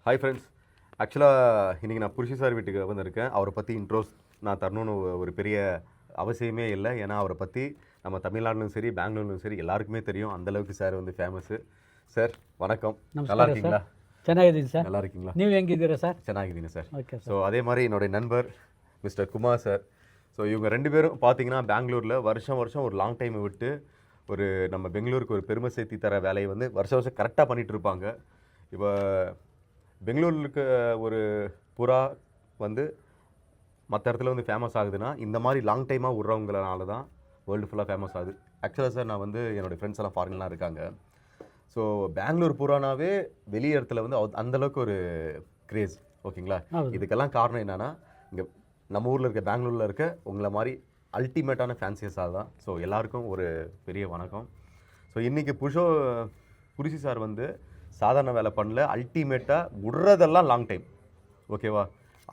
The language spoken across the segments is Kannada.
Hi friends. ஆக்சுவலாக இன்றைக்கி நான் புருஷி சார் வீட்டுக்கு வந்திருக்கேன். அவரை பற்றி இன்ட்ரோஸ் நான் தரணும்னு ஒரு பெரிய அவசியமே இல்லை. ஏன்னா அவரை பற்றி நம்ம தமிழ்நாட்டிலும் சரி பெங்களூர்லையும் சரி எல்லாருக்குமே தெரியும். அந்தளவுக்கு சார் வந்து ஃபேமஸ்ஸு. சார் வணக்கம், நல்லா இருக்கீங்களா? ಚೆನ್ನಾಗಿದ್ದೀನಿ ಸರ್. நல்லா இருக்கீங்களா? ನೀವು ಹೆಂಗಿದ್ದೀರಾ ಸರ್? ಚೆನ್ನಾಗಿದ್ದೀನಿ சார். ஓகே ஸோ அதே மாதிரி என்னுடைய நண்பர் மிஸ்டர் குமார் சார். ஸோ இவங்க ரெண்டு பேரும் பார்த்தீங்கன்னா பெங்களூரில் வருஷம் ஒரு லாங் டைமை விட்டு ஒரு நம்ம பெங்களூருக்கு ஒரு பெருமை சேர்த்தி தர வேலையை வந்து வருஷம் கரெக்டாக பண்ணிகிட்டு இருப்பாங்க. இப்போ பெங்களூரில் இருக்க ஒரு புறா வந்து மற்ற இடத்துல வந்து ஃபேமஸ் ஆகுதுன்னா இந்த மாதிரி லாங் டைமாக விட்றவங்களால தான் வேர்ல்டு ஃபுல்லாக ஃபேமஸ் ஆகுது. ஆக்சுவலாக சார் நான் வந்து என்னோடய ஃப்ரெண்ட்ஸ் எல்லாம் ஃபாரின்லாம் இருக்காங்க. ஸோ பெங்களூர் புறானாவே வெளி இடத்துல வந்து அந்தளவுக்கு ஒரு கிரேஸ். ஓகேங்களா? இதுக்கெல்லாம் காரணம் என்னென்னா இங்கே நம்ம ஊரில் இருக்க பெங்களூரில் இருக்க உங்களை மாதிரி அல்டிமேட்டான ஃபேன்சியஸாக தான். ஸோ எல்லாருக்கும் ஒரு பெரிய வணக்கம். ஸோ இன்றைக்கி புருஷி சார் வந்து சாதாரண வேலை பண்ணல, அல்டிமேட்டாக விடுறதெல்லாம் லாங் டைம். ஓகேவா?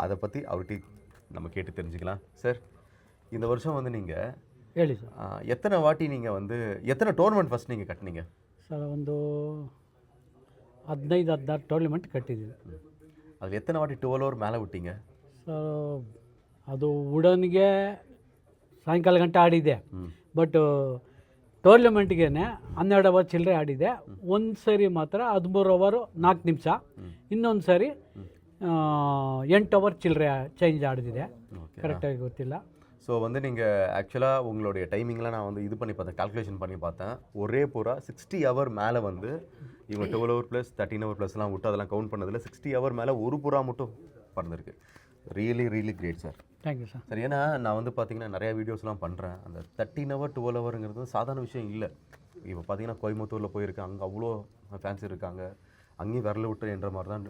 அதை பற்றி அவர்கிட்ட நம்ம கேட்டு தெரிஞ்சுக்கலாம். சார், இந்த வருஷம் வந்து நீங்கள் ಹೇಳಿ ಸರ್. எத்தனை வாட்டி நீங்கள் வந்து எத்தனை டோர்னமெண்ட் ஃபஸ்ட் நீங்கள் கட்டினீங்க? ಸರ್ ಒಂದು 15-16 ಟೂರ್ನಮೆಂಟ್ ಕಟ್ಟಿದ್ದೀವಿ. அதில் எத்தனை வாட்டி 12 ஓவர் மேலே விட்டீங்க? ಸರ್ ಅದು ವುಡನ್ಗೆ ಸಾಯಂಕಾಲ ಗಂಟೆ ಆಡಿದೆ. ಬಟ್ ಟೂರ್ನಮೆಂಟ್ಗೆ 12 ಓವರ್ ಚಿಲ್ಲರೆ ಆಡಿದೆ. ಒಂದು ಸರಿ ಮಾತ್ರ 13 ಓವರು 4 ನಿಮಿಷ, ಇನ್ನೊಂದು ಸರಿ 8 ಓವರ್ ಚಿಲ್ಲರೆ ಚೇಂಜ್ ಆಡಿದೆ. ಕರೆಕ್ಟಾಗಿ ಗೊತ್ತಿಲ್ಲ. ஸோ வந்து நீங்கள் ஆக்சுவலாக உங்களுடைய டைமிங்லாம் நான் வந்து இது பண்ணி பார்த்தேன், கால்குலேஷன் பண்ணி பார்த்தேன். ஒரே பூரா 60 ஹவர் மேலே வந்து இவங்க 12 ஹவர் ப்ளஸ் 13 ஹவர் ப்ளஸ்லாம் விட்டு அதெல்லாம் கவுண்ட் பண்ணதில் 60 ஹவர் மேலே ஒரு புறா மட்டும் பறந்துருக்கு. Really great sir. Thank you sir. சரி, ஏன்னா நான் வந்து பார்த்தீங்கன்னா நிறையா வீடியோஸ்லாம் பண்ணுறேன். அந்த 13 ஹவர் 12 ஹவருங்கிறது சாதாரண விஷயம் இல்லை. இப்போ பார்த்தீங்கன்னா கோயம்புத்தூரில் போயிருக்கேன், அங்கே அவ்வளோ ஃபேன்ஸ் இருக்காங்க. அங்கேயும் விரல விட்டு என்ற மாதிரி தான்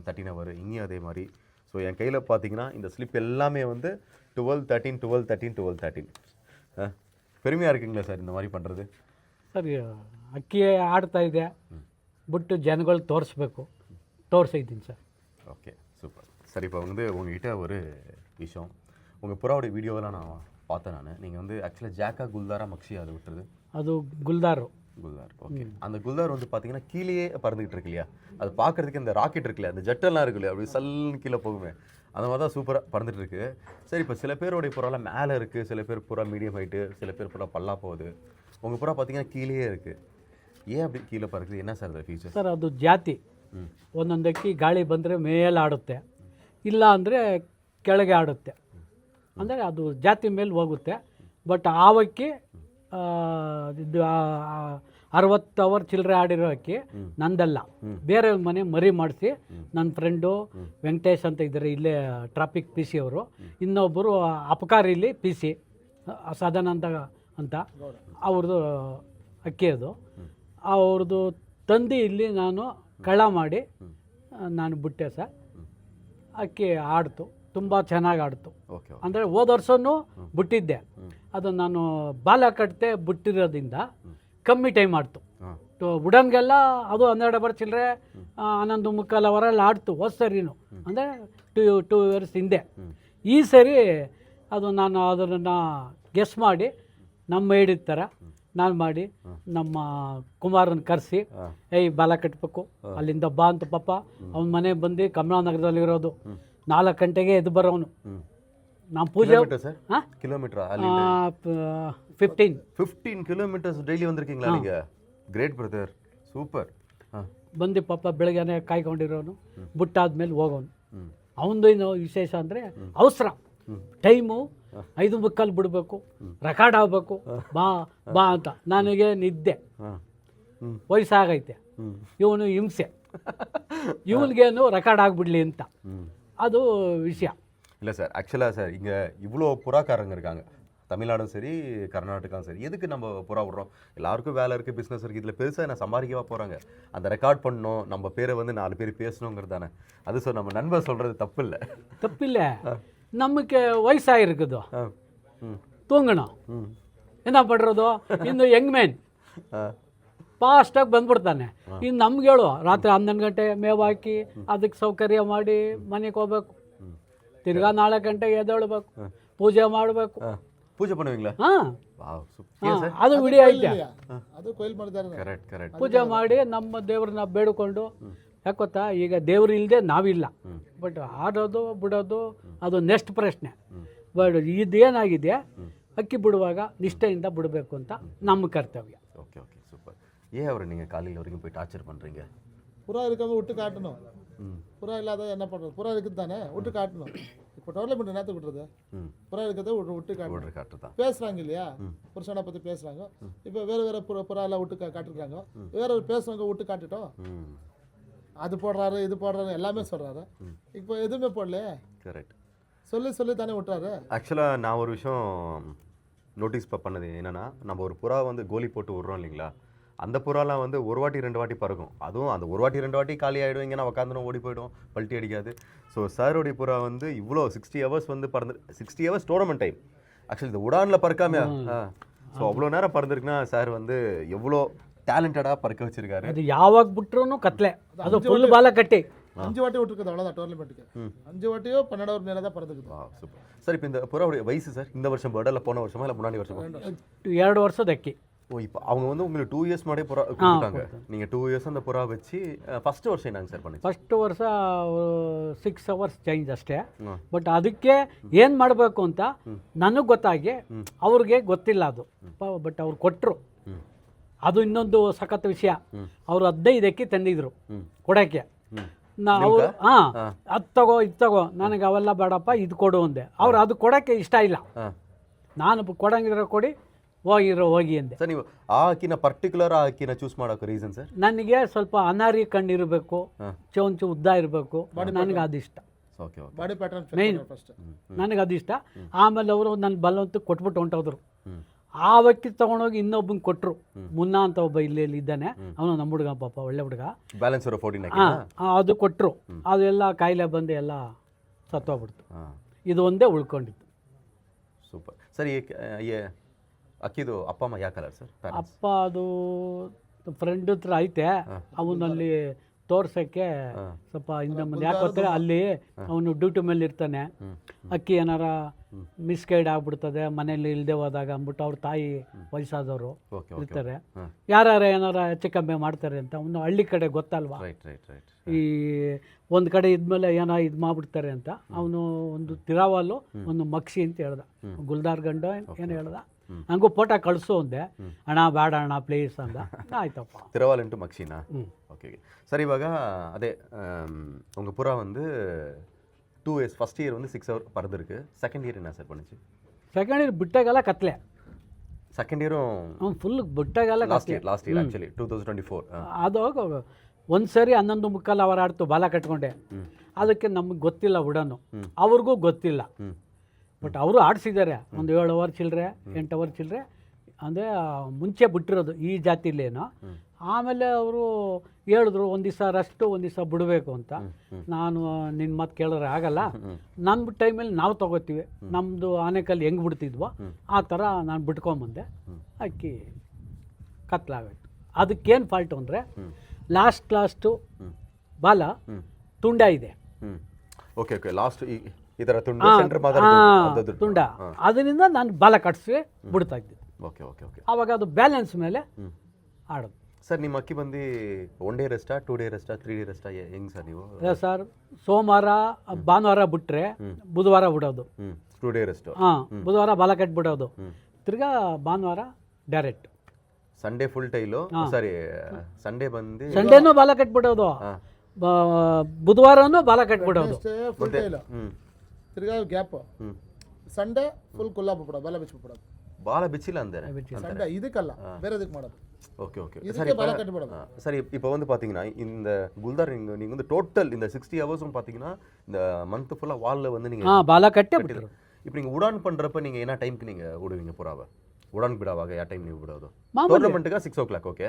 13 ஹவர், இங்கேயும் அதே மாதிரி. ஸோ என் கையில் பார்த்தீங்கன்னா இந்த ஸ்லிப் எல்லாமே வந்து 12-13 பெருமையாக இருக்குங்களா சார் இந்த மாதிரி பண்ணுறது? ಸರ್ ಅಕ್ಕಿ ಆಡ್ತಾ ಇದೆ ಬಿಟ್ಟು ಜನಗಳು ತೋರಿಸಿದ್ದೀನಿ சார். Okay, super. சரி, இப்போ வந்து உங்ககிட்ட ஒரு விஷயம், உங்கள் புறாவுடைய வீடியோவெல்லாம் நான் பார்த்தேன். நீங்கள் வந்து ஆக்சுவலாக ஜாக்கா குல்தாரா மக்ஷியா அதை விட்டுறது? அது குல்தார். ஓகே. அந்த குல்தார் வந்து பார்த்தீங்கன்னா கீழேயே பறந்துக்கிட்டு இருக்கு இல்லையா? அது பார்க்குறதுக்கு இந்த ராக்கெட் இருக்கு இல்லையா, அந்த ஜெட்டெல்லாம் இருக்கு இல்லையா, அப்படி சல்லுன்னு கீழே போகுமே, அந்த மாதிரி தான் சூப்பராக பறந்துட்டு இருக்கு. சரி, இப்போ சில பேருடைய புறாலாம் மேலே இருக்குது, சில பேர் புறா மீடியம் ஹைட்டு, சில பேர் புறா பல்லா போகுது. உங்கள் புறா பார்த்தீங்கன்னா கீழேயே இருக்குது. ஏன் அப்படி கீழே பறக்குது? என்ன சார் அது ஃபீச்சர்? ಸರ್ ಅದು ಜಾತಿ. ಒಂದೊಂದಕ್ಕೆ ಗಾಳಿ ಬಂದರೆ ಮೇಲೆ ಆಡುತ್ತೆ, ಇಲ್ಲ ಅಂದರೆ ಕೆಳಗೆ ಆಡುತ್ತೆ. ಅಂದರೆ ಅದು ಜಾತಿ ಮೇಲೆ ಹೋಗುತ್ತೆ. ಬಟ್ ಆವಕ್ಕೆ ಇದು 60 ಅವರ್ ಚಿಲ್ಲರೆ ಆಡಿರೋ ಅಕ್ಕಿ ನಂದಲ್ಲ, ಬೇರೆ ಮನೆ ಮರಿ ಮಾಡಿಸಿ ನನ್ನ ಫ್ರೆಂಡು ವೆಂಕಟೇಶ್ ಅಂತ ಇದ್ದಾರೆ, ಇಲ್ಲೇ ಟ್ರಾಫಿಕ್ ಪಿ ಸಿ ಅವರು, ಇನ್ನೊಬ್ಬರು ಅಪಕಾರಿಲಿ ಪಿ ಸಿ ಸದಾನಂದ ಅಂತ ಅವ್ರದ್ದು ಅಕ್ಕಿ. ಅದು ಅವ್ರದ್ದು ತಂದು ಇಲ್ಲಿ ನಾನು ಕಳ್ಳ ಮಾಡಿ ನಾನು ಬಿಟ್ಟೆ ಸರ್. ಅಕ್ಕಿ ಆಡ್ತು, ತುಂಬ ಚೆನ್ನಾಗಿ ಆಡ್ತು. ಅಂದರೆ ಹೋದ ವರ್ಷವೂ ಬಿಟ್ಟಿದ್ದೆ, ಅದು ನಾನು ಬಾಲ ಕಟ್ಟೆ ಬಿಟ್ಟಿರೋದ್ರಿಂದ ಕಮ್ಮಿ ಟೈಮ್ ಆಡ್ತು. ವುಡನ್ಗೆಲ್ಲ ಅದು 12 ಅವರ್ ಚಿಲ್ಲರೆ 11:45 ಅವರಲ್ಲಿ ಆಡ್ತು ಹೋದ ಸರಿನು, ಅಂದರೆ 2 ಇಯರ್ಸ್ ಹಿಂದೆ. ಈ ಸರಿ ಅದು ನಾನು ಅದನ್ನು ಗೆಸ್ ಮಾಡಿ ನಮ್ಮ ಹೇಳಿದ ಥರ ನಾನು ಮಾಡಿ ನಮ್ಮ ಕುಮಾರನ ಕರೆಸಿ, ಬಾಲ ಕಟ್ಟಬೇಕು ಅಲ್ಲಿಂದ ಬಾ ಅಂತ. ಪಾಪ ಅವನ ಮನೆ ಬಂದು ಕಮಲಾನಗರದಲ್ಲಿರೋದು, 4 ಗಂಟೆಗೆ ಎದ್ದು ಬರೋನು. நான் பூஜை கிலோமீட்டரா? 15 கிலோமீட்டர்ஸ் டெய்லி வந்திருக்கீங்களா நீங்க? Great brother, super. ಬಂದು ಪಾಪ ಬೆಳಗ್ಗೆನೆ ಕಾಯ್ಕೊಂಡಿರೋನು, ಬಿಟ್ಟಾದ್ಮೇಲೆ ಹೋಗೋನು. ಅವನದು ಏನು ವಿಶೇಷ ಅಂದರೆ ಅವಸರ, ಟೈಮು 5:45 ಬಿಡಬೇಕು, ರೆಕಾರ್ಡ್ ಆಗಬೇಕು, ಬಾ ಬಾ ಅಂತ. ನನಗೆ ನಿದ್ದೆ, ವಯಸ್ಸಾಗೈತೆ, ಇವನು ಹಿಂಸೆ, ಇವನಿಗೇನು ರೆಕಾರ್ಡ್ ಆಗಿಬಿಡ್ಲಿ ಅಂತ, ಅದು ವಿಷಯ இல்லை சார். ஆக்சுவலாக சார் இங்கே இவ்வளோ புறாக்காரங்க இருக்காங்க, தமிழ்நாடும் சரி கர்நாடகாவும் சரி. எதுக்கு நம்ம புறா விட்றோம்? எல்லாருக்கும் வேலை இருக்குது, பிஸ்னஸ் இருக்குது. இதில் பெருசாக நான் சம்பாதிக்கவா போகிறாங்க? அந்த ரெக்கார்ட் பண்ணணும், நம்ம பேரை வந்து 4 பேர் பேசணுங்கிறது தானே. அது சார் நம்ம நண்பர் சொல்கிறது தப்பில்லை. நமக்கு வயசாகிருக்குதோ, தூங்கணும், என்ன பண்ணுறதோ. ಇನ್ನು ಯಂಗ್ ಮ್ಯಾನ್ ಫಾಸ್ಟಾಗಿ ಬಂದ್ಬಿಡ್ತಾನೆ. ಇನ್ನು ನಮ್ಗೆ ಹೇಳು, ರಾತ್ರಿ 11 ಗಂಟೆ ಮೇವು ಹಾಕಿ ಅದಕ್ಕೆ ಸೌಕರ್ಯ ಮಾಡಿ ಮನೆಗೆ ಹೋಗ್ಬೇಕು, ತಿರ್ಗಾ 4 ಗಂಟೆಗೆ ಎದ್ದೇಳಬೇಕು, ಪೂಜೆ ಮಾಡಬೇಕು. ಪೂಜೆ பண்ணுவீங்களா? ಅದು ವಿಡಿಯೋ ಐತೆ. ಕರೆಕ್ಟ್. ಪೂಜೆ ಮಾಡಿ ನಮ್ಮ ದೇವ್ರನ್ನ ಬೇಡಿಕೊಂಡು ಯಾಕೆ ಗೊತ್ತಾ, ಈಗ ದೇವ್ರು ಇಲ್ಲದೆ ನಾವಿಲ್ಲ. ಬಟ್ ಆಡೋದು ಬಿಡೋದು ಅದು ನೆಕ್ಸ್ಟ್ ಪ್ರಶ್ನೆ. ಬಟ್ ಇದೇನಾಗಿದೆ, ಅಕ್ಕಿ ಬಿಡುವಾಗ ನಿಷ್ಠೆಯಿಂದ ಬಿಡಬೇಕು ಅಂತ ನಮ್ಮ ಕರ್ತವ್ಯ. Okay okay super. ஏன் அவர் நீங்கள் காலையில் வரைக்கும் போய் டார்ச்சர் பண்ணுறீங்க? புறா இருக்காமல் விட்டு காட்டணும். புறா இல்லாத என்ன பண்ணுறது? புறா இருக்குது தானே, விட்டு காட்டணும். இப்போ டெவலப்மெண்ட் என்னத்துக்கு விட்டுறது? புறா இருக்கிறத விட்டு காட்டணும். தான் பேசுகிறாங்க இல்லையா, புருஷனை பற்றி பேசுகிறாங்க. இப்போ வேறு புறா எல்லாம் விட்டு காட்டிருக்காங்க. வேற பேசுகிறவங்க விட்டு காட்டிட்டோம். அது போடுறாரு இது போடுறாரு எல்லாமே சொல்கிறாரு. இப்போ எதுவுமே போடலையே. கரெக்ட். சொல்லி தானே விட்டுறாரு. ஆக்சுவலாக நான் ஒரு விஷயம் நோட்டீஸ் பண்ணது என்னென்னா, நம்ம ஒரு புறா வந்து கோலி போட்டு விட்றோம் இல்லைங்களா, அந்த புறாலாம் வந்து ஒரு வாட்டி 2 வாட்டி பறக்கும். அதுவும் அந்த ஒரு வாட்டி 2 வாட்டி காலி ஆகிடும், இங்கே உட்காந்துடும், ஓடி போயிடும், பல்ட்டி அடிக்காது. ஸோ சாரோடைய புறா வந்து இவ்வளோ 60 ஹவர்ஸ் வந்து 60 ஹவர்ஸ் டோர்னமெண்ட் டைம். ஆக்சுவலி இந்த உடானில் பறக்காமையா, ஸோ அவ்வளோ நேரம் பறந்துருக்குன்னா சார் வந்து எவ்வளோ டேலண்டடாக பறக்க வச்சிருக்காரு. ಅದು ಯಾವಾಗ ಬಿಟ್ರು ಕತ್ಲೆ, ಅದು ಫುಲ್ ಬಾಲ ಕಟ್ಟಿ 5 வாட்டி விட்டுருக்குது அவ்வளோதான் டோர்னமெண்ட்டுக்கு. 5 வாட்டியோ 12 ஓவர் மேலே தான் பறந்துக்குது. Super sir. இப்போ இந்த புறாவுடைய வயசு சார், இந்த வருஷம் பேர்டா இல்லை போன வருஷமா இல்லை முன்னாடி வருஷமா? 2 ವರ್ಷದ ಅಕ್ಕಿ. ஓ, இப்போ அவங்க வந்து உங்களுக்கு 2 இயர்ஸ் முன்னாடியே புறா கொடுத்தாங்க. நீங்கள் 2 இயர்ஸ் அந்த புறா வச்சு ஃபஸ்ட்டு வருஷம் என்னங்க சார் பண்ணி? ಫಸ್ಟ್ ವರ್ಷ 6 ಅವರ್ಸ್ ಚೇಂಜ್ ಅಷ್ಟೇ. ಬಟ್ ಅದಕ್ಕೆ ಏನು ಮಾಡಬೇಕು ಅಂತ ನನಗೆ ಗೊತ್ತಾಗಿ ಅವ್ರಿಗೆ ಗೊತ್ತಿಲ್ಲ ಅದು. ಬಟ್ ಅವ್ರು ಕೊಟ್ಟರು. ಅದು ಇನ್ನೊಂದು ಸಖತ್ ವಿಷಯ. ಅವರು 15 ಅಕ್ಕಿ ತಂದಿದ್ರು ಕೊಡೋಕ್ಕೆ. ಅವರು ಅದು ತಗೋ ಇದು ತಗೋ, ನನಗೆ ಅವೆಲ್ಲ ಬೇಡಪ್ಪ ಇದು ಕೊಡು ಅಂದೆ. ಅವ್ರು ಅದು ಕೊಡೋಕ್ಕೆ ಇಷ್ಟ ಇಲ್ಲ. ನಾನು ಕೊಡಂಗಿದ್ರೆ ಕೊಡಿ, ಹೋಗಿ ಅಂದೆ. ಸರ್, ನೀವು ಆ ಅಕ್ಕಿನ ಪರ್ಟಿಕ್ಯುಲರ್ ಆ ಅಕ್ಕಿನ ಚೂಸ್ ಮಾಡೋಕೆ ರೀಸನ್ ಸರ್? ನನಗೆ ಸ್ವಲ್ಪ ಅನಾರಿ ಕಣ್ಣಿರಬೇಕು, ಚೊಂಚು ಉದ್ದ ಇರಬೇಕು, ನನಗೆ ಅದಿಷ್ಟ. ಬಾಡಿ ಪ್ಯಾಟರ್ನ್ ಮೇನ್ ನನಗೆ ಅದಿಷ್ಟ. ಆಮೇಲೆ ಅವರು ನನ್ನ ಬಲವಂತ ಕೊಟ್ಬಿಟ್ಟು ಹೊಂಟೋದ್ರು. ಆ ಅಕ್ಕಿ ತೊಗೊಂಡೋಗಿ ಇನ್ನೊಬ್ಬಂಗೆ ಕೊಟ್ಟರು. ಮುನ್ನಾ ಅಂತ ಒಬ್ಬ ಇಲ್ಲಿ ಇದ್ದಾನೆ, ಅವನು ನಮ್ಮ ಹುಡುಗ, ಪಾಪ ಒಳ್ಳೆ ಹುಡುಗ. ಬ್ಯಾಲೆನ್ಸ್ 14 ಅದು ಕೊಟ್ಟರು. ಅದೆಲ್ಲ ಕಾಯಿಲೆ ಬಂದು ಎಲ್ಲ ಸತ್ತೋಗ್ಬಿಡ್ತು. ಇದು ಒಂದೇ ಉಳ್ಕೊಂಡಿತ್ತು. Super sir. ಅಕ್ಕಿದು ಅಪ್ಪ ಅಮ್ಮ ಯಾವ ಕಲರ್ ಸರ್? ಅಪ್ಪ ಅದು ಫ್ರೆಂಡ್ ಹತ್ರ ಐತೆ, ಅವನಲ್ಲಿ ತೋರ್ಸೋಕ್ಕೆ ಸ್ವಲ್ಪ ಹಿಂದೆ ಮುಂದೆ. ಯಾಕೆ ಗೊತ್ತಾರೆ, ಅಲ್ಲಿ ಅವನು ಡ್ಯೂಟಿ ಮೇಲೆ ಇರ್ತಾನೆ. ಅಕ್ಕಿ ಏನಾರ ಮಿಸ್ಗೈಡ್ ಆಗ್ಬಿಡ್ತದೆ ಮನೇಲಿ ಇಲ್ಲದೆ ಹೋದಾಗ ಅಂದ್ಬಿಟ್ಟು ಅವ್ರ ತಾಯಿ ವಯಸ್ಸಾದವರು ಇರ್ತಾರೆ. ಯಾರು ಏನಾರ ಹೆಚ್ಚು ಕಮ್ಮಿ ಮಾಡ್ತಾರೆ ಅಂತ ಅವನು ಹಳ್ಳಿ ಕಡೆ ಗೊತ್ತಲ್ವಾ, ಈ ಒಂದು ಕಡೆ ಇದ್ಮೇಲೆ ಏನೋ ಇದು ಮಾಡ್ಬಿಡ್ತಾರೆ ಅಂತ. ಅವನು ಒಂದು ತಿರಾವಲ್ಲು ಒಂದು ಮಕ್ಷಿ ಅಂತ ಹೇಳ್ದ, ಗುಲ್ದಾರ್ ಗಂಡು ಏನು ಹೇಳ್ದ. ಹಂಗೂ ಫೋಟೋ ಕಳಿಸು ಅಂದೆ. ಅಣ್ಣ ಬೇಡ ಅಣ್ಣ ಪ್ಲೀಸ್ ಅಂದ. ಆಯ್ತಪ್ಪ. ತಿರವಾಲ್ ಇಂಟು ಮಕ್ಷಿನಾ? Okay sir. ಇವಾಗ ಅದೇ உங்கள் புறா வந்து 2 இயர்ஸ், ஃபஸ்ட் இயர் வந்து 6 ஹவர் பறந்துருக்கு. செகண்ட் இயர் என்ன சார் பண்ணுச்சு? ಸೆಕೆಂಡ್ ಇಯರ್ ಬಿಟ್ಟಾಗೆಲ್ಲ ಕತ್ಲೆ. ಸೆಕೆಂಡ್ ಇಯರು ಫುಲ್ ಬಿಟ್ಟಾಗೆಲ್ಲ ಲಾಸ್ಟ್ ಇಯರ್ ಆ್ಯಕ್ಚುಲಿ 2024. ಅದು ಒಂದು ಸರಿ 11:15 ಅವರ್ ಆಡ್ತು ಬಾಲ ಕಟ್ಕೊಂಡೆ. ಅದಕ್ಕೆ ನಮಗೆ ಗೊತ್ತಿಲ್ಲ ಉಡಾನು, ಅವ್ರಿಗೂ ಗೊತ್ತಿಲ್ಲ. ಬಟ್ ಅವರು ಆಡಿಸಿದ್ದಾರೆ ಒಂದು 7 ಅವರ್ ಚಿಲ್ಲರೆ 8 ಅವರ್ ಚಿಲ್ಲರೆ. ಅಂದರೆ ಮುಂಚೆ ಬಿಟ್ಟಿರೋದು ಈ ಜಾತಿಲೇನೋ. ಆಮೇಲೆ ಅವರು ಹೇಳಿದ್ರು ಒಂದು ದಿವಸ ರೆಸ್ಟು, ಒಂದು ದಿವಸ ಬಿಡಬೇಕು ಅಂತ. ನಾನು ನಿನ್ನ ಮಾತು ಕೇಳಿದ್ರೆ ಆಗಲ್ಲ, ನಮ್ಮ ಟೈಮಲ್ಲಿ ನಾವು ತೊಗೋತೀವಿ, ನಮ್ಮದು ಆನೆಕಲ್ಲಿ ಹೆಂಗೆ ಬಿಡ್ತಿದ್ವೋ ಆ ಥರ ನಾನು ಬಿಟ್ಕೊಂಬಂದೆ. ಅಕ್ಕಿ ಕತ್ಲಾಗೋಯ್ತು. ಅದಕ್ಕೇನು ಫಾಲ್ಟು ಅಂದರೆ ಲಾಸ್ಟು ಬಾಲ ತುಂಡ ಇದೆ. ಓಕೆ ಲಾಸ್ಟ್ ಈ ಥರ ತುಂಡ, ಅದರಿಂದ ನಾನು ಬಾಲ ಕಟ್ಸಿ ಬಿಡ್ತಾ ಇದ್ದೆ. ಆವಾಗ ಅದು ಬ್ಯಾಲೆನ್ಸ್ ಮೇಲೆ ಆಡೋದು. ಸರ್, ನಿಮ್ಮ ಅಕ್ಕಿ ಬಂದು 1 ಡೇ ರೆಸ್ಟಾ, 2 ಡೇ ರೆಸ್ಟಾ, 3 ಡೇ ರೆಸ್ಟಾ, ಹೆಂಗೆ ಸರ್ ನೀವು? ಸರ್, ಸೋಮವಾರ ಭಾನುವಾರ ಬಿಟ್ಟರೆ ಬುಧವಾರ ಬಿಡೋದು. 2 ಡೇ ರೆಸ್ಟು. ಬುಧವಾರ ಬಾಲ ಕಟ್ಬಿಡೋದು, ತಿರ್ಗಾ ಭಾನುವಾರ ಡೈರೆಕ್ಟ್. ಸಂಡೇ ಫುಲ್ ಟೈಲು, ಸಾರಿ ಸಂಡೇ ಬಂದು ಸಂಡೇನೂ ಬಾಲ ಕಟ್ಬಿಡೋದು, ಬುಧವಾರನೂ ಬಾಲ ಕಟ್ಬಿಡೋದು. ಫುಲ್ ಟೈಲು ತಿರ್ಗಾ ಗ್ಯಾಪ್. ಸಂಡೇ ಫುಲ್ ಕುಲ್ಲ ಬಿಟ್ಬಿಡೋದು, ಬಾಲ ಬಿಚ್ಬಿಡೋದು. ಬಾಲ ಬಿಚ್ಚಿಲ್ಲ ಅಂದರೆ ಸಂಡೇ ಇದಕ್ಕಲ್ಲ, ಬೇರೆದಕ್ಕೆ ಮಾಡೋದು. ஓகே சரி. இப்போ வந்து பார்த்தீங்கன்னா இந்த குல்தார் நீங்கள் வந்து டோட்டல் இந்த 60 ஹவர்ஸும் பார்த்தீங்கன்னா இந்த மந்த் ஃபுல்லாக வாலில் வந்து நீங்கள் பாலா கட்டி. இப்போ நீங்கள் உடான் பண்ணுறப்ப நீங்கள் என்ன டைமுக்கு நீங்கள் விடுவீங்க புறாவை? உடான் ಬಿಡಾವಾಗ ಯಾವ ಟೈಮ್ ನೀವು ಬಿಡೋದು? ಟೂರ್ನಮೆಂಟ್ಗೆ 6 o'clock. ಓಕೆ,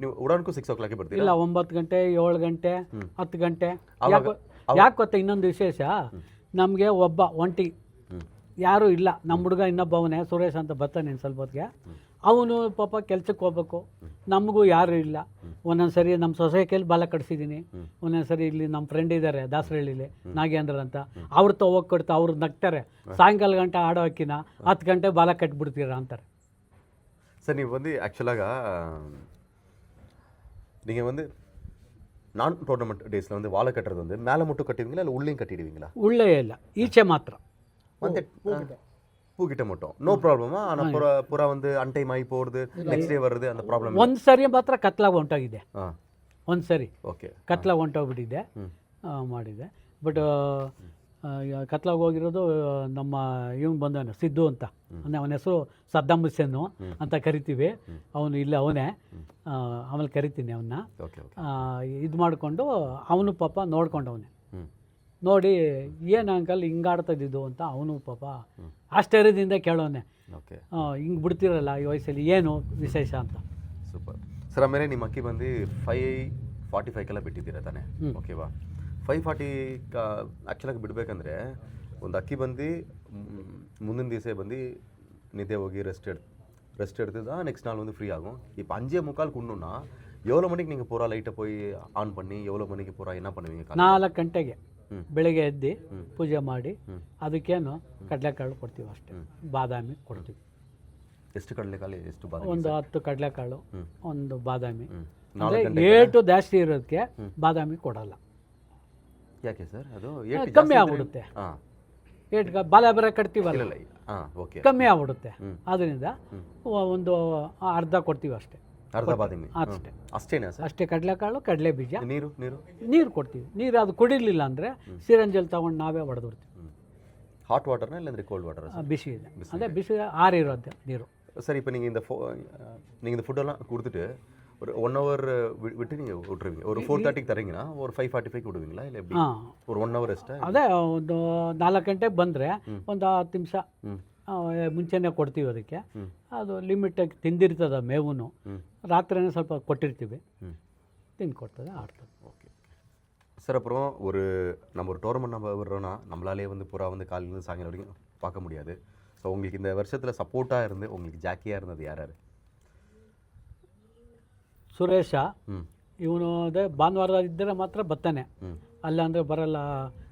ನೀವು ಉಡಾನ್ಗೂ 6 o'clock ಬಿಡ್ತೀರಾ? ಇಲ್ಲ, 9 ಗಂಟೆ 7 ಗಂಟೆ 10 ಗಂಟೆ. ಯಾಕೆ ಗೊತ್ತಾ, ಇನ್ನೊಂದು ವಿಶೇಷ, ನಮಗೆ ಒಬ್ಬ ಒಂಟಿ ಯಾರೂ ಇಲ್ಲ. ನಮ್ಮ ಹುಡುಗ ಇನ್ನೊಬ್ಬವನೇ ಸುರೇಶ್ ಅಂತ ಬರ್ತಾನೆ ಸ್ವಲ್ಪ ಹೊತ್ತಿಗೆ. ಅವನು ಪಾಪ ಕೆಲ್ಸಕ್ಕೆ ಹೋಗ್ಬೇಕು, ನಮಗೂ ಯಾರು ಇಲ್ಲ. ಒಂದೊಂದು ಸರಿ ನಮ್ಮ ಸೊಸೈಟಿಯಲ್ಲಿ ಬಾಲ ಕಟ್ಸಿದ್ದೀನಿ, ಒಂದೊಂದು ಸರಿ ಇಲ್ಲಿ ನಮ್ಮ ಫ್ರೆಂಡ್ ಇದ್ದಾರೆ ದಾಸರಹಳ್ಳಿಲಿ, ನಾಗೇಂದ್ರ ಅಂತ. ಅವ್ರ ಹೋಗಿ ಕೊಡ್ತಾ ಅವ್ರು ನಗ್ತಾರೆ, ಸಾಯಂಕಾಲ ಗಂಟೆ ಆಡೋ ಅಕ್ಕಿನ 10 ಗಂಟೆ ಬಾಲ ಕಟ್ಬಿಡ್ತೀರಾ ಅಂತಾರೆ. ಸರ್, ನೀವು வந்து ஆக்சுவலாக நீங்கள் வந்து நான் டோர்னமெண்ட் டேஸில் வந்து வாழை கட்டுறது வந்து மேலே மட்டும் கட்டுவீங்களா இல்லை உள்ளேயும் கட்டிடுவீங்களா? உள்ளே ಇಲ್ಲ ಈಚೆ ಮಾತ್ರ. வந்து பூக்கிட்ட மட்டும் நோ ப்ராப்ளமா? ஆனால் புறா வந்து அன்டைம் ஆகி போகிறது, நெக்ஸ்ட் டே வருது, அந்த ப்ராப்ளம்? ಒಂದು ಸರಿ ಮಾತ್ರ ಕತ್ಲಾಗ ಹೊಂಟೋಗಿದೆ. ಹಾಂ, ಒಂದು ಸರಿ ಓಕೆ. ಕತ್ಲಾಗ ಹೊಂಟೋಗ್ಬಿಟ್ಟಿದೆ, ಮಾಡಿದೆ. ಬಟ್ ಕತ್ಲಾಗ ಹೋಗಿರೋದು ನಮ್ಮ ಇವನು ಬಂದವನು ಸಿದ್ದು ಅಂತ, ಅವನ ಹೆಸರು ಸದ್ದಾಮ್ ಹುಸೇನು ಅಂತ ಕರಿತೀವಿ. ಅವನು ಇಲ್ಲ ಅವನೇ, ಆಮೇಲೆ ಕರಿತೀನಿ ಅವನ್ನ. Okay okay. ಇದು ಮಾಡಿಕೊಂಡು ಅವನು ಪಾಪ ನೋಡ್ಕೊಂಡವನೇ, ನೋಡಿ ಏನು ಅಂಕಲ್ ಹಿಂಗೆ ಆಡ್ತಾ ಇದ್ದಿದ್ದು ಅಂತ ಅವನು ಪಾಪ ಆಶ್ಚರ್ಯದಿಂದ ಕೇಳೋನೆ, ಓಕೆ, ಹಿಂಗೆ ಬಿಡ್ತಿರಲ್ಲ ಈ ವಯಸ್ಸಲ್ಲಿ ಏನು ವಿಶೇಷ ಅಂತ. Super sir. ಆಮೇಲೆ ನಿಮ್ಮ ಅಕ್ಕಿ ಬಂದು 5:45 ಬಿಟ್ಟಿದ್ದೀರಾ ತಾನೆ? ಓಕೆವಾ. 5:40 ಆ್ಯಕ್ಚುಲಾಗಿ ಬಿಡಬೇಕಂದ್ರೆ ಒಂದು ಅಕ್ಕಿ ಬಂದು ಮುಂದಿನ ದಿವಸ ಬಂದು ನಿದ್ದೆ ಹೋಗಿ ரெஸ்ட் எடுத்து தான் நெக்ஸ்ட் நாள் வந்து ஃப்ரீ ஆகும். இப்போ 5:45 உண்ணுன்னா எவ்வளோ மணிக்கு நீங்கள் பூரா லைட்டை போய் ஆன் பண்ணி எவ்வளோ மணிக்கு பூரா என்ன பண்ணுவீங்க? 4 ಗಂಟೆಗೆ ಬೆಳಗ್ಗೆ ಎದ್ದು ಪೂಜೆ ಮಾಡಿ ಅದಕ್ಕೇನು ಕಡಲೆಕಾಳು ಕೊಡ್ತೀವಿ ಅಷ್ಟೇ, ಬಾದಾಮಿ ಕೊಡ್ತೀವಿ. ಎಷ್ಟು ಕಡಲೆಕಾಳು, ಎಷ್ಟು ಬಾದಾಮಿ? ಒಂದು 10 ಕಡಲೆಕಾಳು, ಒಂದು ಬಾದಾಮಿ. ಅಂದರೆ ಏಟು ಜಾಸ್ತಿ ಇರೋದಕ್ಕೆ ಬಾದಾಮಿ ಕೊಡಲ್ಲ. ಯಾಕೆ ಸರ್? ಅದು ಕಮ್ಮಿ ಆಗ್ಬಿಡುತ್ತೆ. ಏಟ್ ಬಾಲ ಬರ ಕಟ್ತೀವಲ್ಲ, ಓಕೆ, ಕಮ್ಮಿ ಆಗ್ಬಿಡುತ್ತೆ. ಅದರಿಂದ ಒಂದು ಅರ್ಧ ಕೊಡ್ತೀವಿ ಅಷ್ಟೇ, ಅರ್ಧ ಬಾದಾಮಿ ಅಷ್ಟೇ. ಅಷ್ಟೇನಾ ಸರ್? ಅಷ್ಟೇ ಕಡಲೆಕಾಳು, ಕಡಲೆ ಬೀಜ, ನೀರು ನೀರು ನೀರು ಕೊಡ್ತೀವಿ. ನೀರು ಅದು ಕುಡಿಲಿಲ್ಲ ಅಂದರೆ ಸಿರಂಜಲ್ಲಿ ತಗೊಂಡು ನಾವೇ ಹೊಡೆದ್ಬಿಡ್ತೀವಿ. ಹಾಟ್ ವಾಟರ್ನ ಇಲ್ಲಾಂದ್ರೆ ಕೋಲ್ಡ್ ವಾಟರ್? ಬಿಸಿ ಇದೆ, ಅಂದರೆ ಬಿಸಿ ಆರಿರೋದು ನೀರು. சார், இப்போ நீங்கள் இந்த ஃபுட்டெல்லாம் கொடுத்துட்டு ஒரு 1 hour விட்டு நீங்கள் விட்டுருவீங்க. ஒரு 4:30க்கு தரீங்கன்னா ஒரு 5:45க்கு விடுவீங்களா, இல்லை எப்படி? ஒரு 1 hour ரெஸ்ட்டா? ಅದೇ ಒಂದು 4 ಗಂಟೆಗೆ ಬಂದರೆ ಒಂದು 10 ನಿಮಿಷ ಮುಂಚೆನೇ ಕೊಡ್ತೀವಿ ಅದಕ್ಕೆ. ಅದು ಲಿಮಿಟಾಗಿ ತಿಂದಿರ್ತದೆ ಮೇವು, ರಾತ್ರಿನೇ ಸ್ವಲ್ಪ ಕೊಟ್ಟಿರ್ತೀವಿ, ತಿಂದು ಕೊಡ್ತದೆ, ಆಡ್ತದೆ. Okay sir. அப்புறம் நம்ம ஒரு டோர்னமெண்ட் நம்ம வர்றோன்னா நம்மளாலே வந்து புறா வந்து காலையிலேருந்து சாயங்காலம் வரைக்கும் பார்க்க முடியாது. ஸோ உங்களுக்கு இந்த வருஷத்தில் சப்போர்ட்டாக இருந்து உங்களுக்கு ஜாக்கியாக இருந்தது யார் யார்? ಸುರೇಶ ಇವನು ಅದೇ ಭಾನುವಾರ ಇದ್ದರೆ ಮಾತ್ರ ಬರ್ತಾನೆ, ಅಲ್ಲ ಅಂದರೆ ಬರಲ್ಲ.